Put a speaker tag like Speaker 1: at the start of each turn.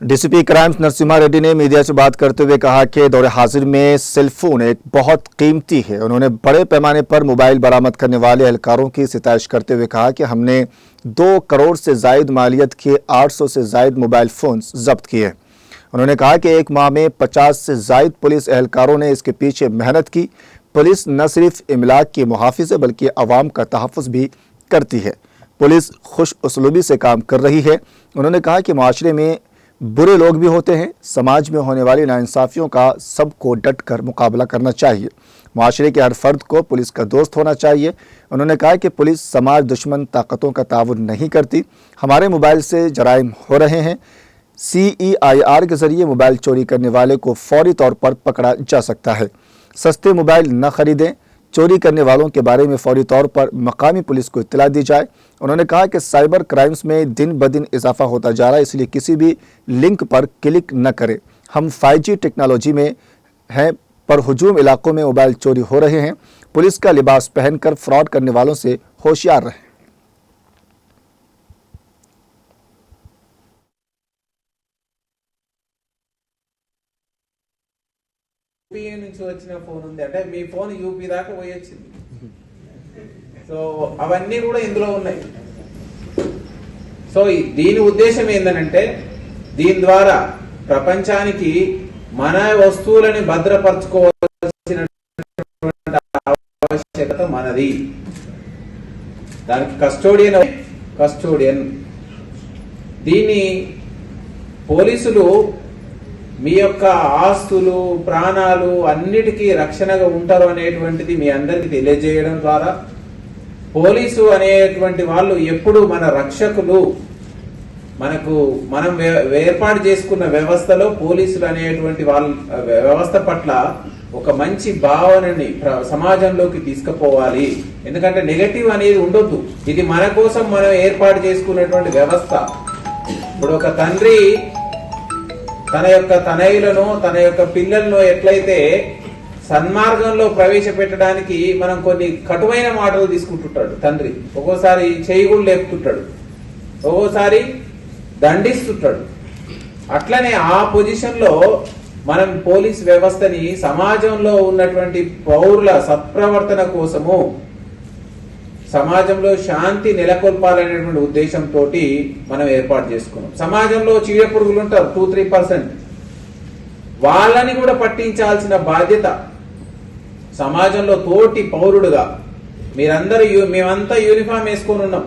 Speaker 1: DCP crimes Narasimha Reddy ने media से बात करते हुए कहा कि दौरे हाजिर में सेल फोन एक बहुत कीमती है। उन्होंने बड़े पैमाने पर मोबाइल बरामद करने वाले एहलकारों की सितारिश करते हुए कहा कि हमने 2 करोड़ से जायद मालियत के 800 से जायद मोबाइल फोन्स जब्त किए। उन्होंने कहा कि एक माह में 50 से जायद पुलिस एहलकारों ने इसके पीछे मेहनत की। पुलिस न सिर्फ इमलाक की मुहाफिज है बल्कि अवाम का तहफ़्फ़ुज़ भी करती है। पुलिस खुश उसलूबी से काम कर रही है। उन्होंने कहा कि माशरे में बुरे लोग भी होते हैं, समाज में होने वाली नाइंसाफियों का सबको डट कर मुकाबला करना चाहिए। माशरे के हर फर्द को पुलिस का दोस्त होना चाहिए। उन्होंने कहा कि पुलिस समाज दुश्मन ताकतों का ताउन नहीं करती। हमारे मोबाइल से जराइम हो रहे हैं। CEIR के जरिए मोबाइल चोरी करने वाले को फौरी तौर पर पकड़ा जा सकता है। सस्ते मोबाइल न खरीदें। चोरी करने वालों के बारे में फौरी तौर पर मकामी पुलिस को इत्तला दी जाए। उन्होंने कहा कि साइबर क्राइम्स में दिन ब दिन इजाफा होता जा रहा है, इसलिए किसी भी लिंक पर क्लिक न करें। हम 5G टेक्नोलॉजी में हैं, पर हुजूम इलाकों में मोबाइल चोरी हो रहे हैं। पुलिस का लिबास पहनकर फ्रॉड करने वालों से होशियार रहें।
Speaker 2: యూపీఏ నుంచి వచ్చిన ఫోన్ ఉంది అంటే మీ ఫోన్ యూపీ దాకా పోయొచ్చింది. సో అవన్నీ కూడా ఇందులో ఉన్నాయి. సో దీని ఉద్దేశం ఏంటంటే దీని ద్వారా ప్రపంచానికి మన వస్తువులని భద్రపరచుకోవాల్సిన ఆవశ్యకత మనది. దానికి కస్టోడియన్ దీన్ని పోలీసులు మీ యొక్క ఆస్తులు ప్రాణాలు అన్నిటికీ రక్షణగా ఉంటారు అనేటువంటిది మీ అందరికీ తెలియజేయడం ద్వారా పోలీసు అనేటువంటి వాళ్ళు ఎప్పుడు మన రక్షకులు. మనం ఏర్పాటు చేసుకున్న వ్యవస్థలో పోలీసులు అనేటువంటి వాళ్ళ వ్యవస్థ పట్ల ఒక మంచి భావనని సమాజంలోకి తీసుకుపోవాలి. ఎందుకంటే నెగటివ్ అనేది ఉండొద్దు. ఇది మన కోసం మనం ఏర్పాటు చేసుకున్నటువంటి వ్యవస్థ. ఇప్పుడు ఒక తండ్రి తన యొక్క తనయులను తన యొక్క పిల్లలను ఎట్లయితే సన్మార్గంలో ప్రవేశపెట్టడానికి మనం కొన్ని కటువైన మాటలు తీసుకుంటుంటాడు తండ్రి. ఒక్కోసారి చేయి కూడా లేపుతుంటాడు, ఒక్కోసారి దండిస్తుంటాడు. అట్లనే ఆ పొజిషన్ లో మనం పోలీస్ వ్యవస్థని సమాజంలో ఉన్నటువంటి పౌరుల సత్ప్రవర్తన కోసము సమాజంలో శాంతి నెలకొల్పాలనేటువంటి ఉద్దేశంతో మనం ఏర్పాటు చేసుకున్నాం. సమాజంలో చీడ పురుగులు ఉంటారు 2-3%. వాళ్ళని కూడా పట్టించాల్సిన బాధ్యత సమాజంలో తోటి పౌరుడుగా మేమంతా యూనిఫామ్ వేసుకొని ఉన్నాం.